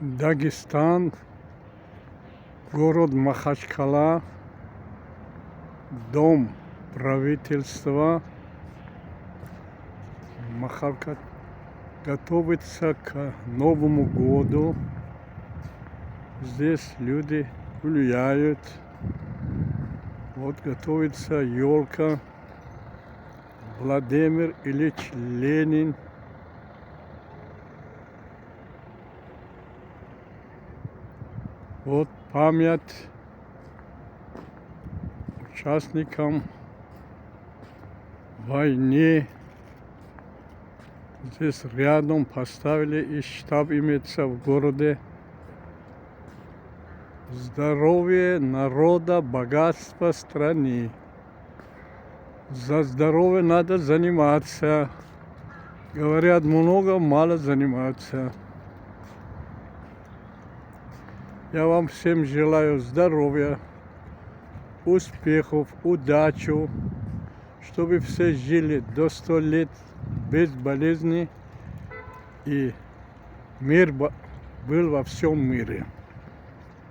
Дагестан, город Махачкала, дом правительства. Махачкала готовится к Новому году. Здесь люди гуляют. Вот готовится елка. Владимир Ильич Ленин. Вот память участникам войны. Здесь рядом поставили, и штаб имеется в городе. Здоровье народа, богатство страны. За здоровье надо заниматься. Говорят, много, мало заниматься. Я вам всем желаю здоровья, успехов, удачи, чтобы все жили до 100 лет без болезней, и мир был во всем мире.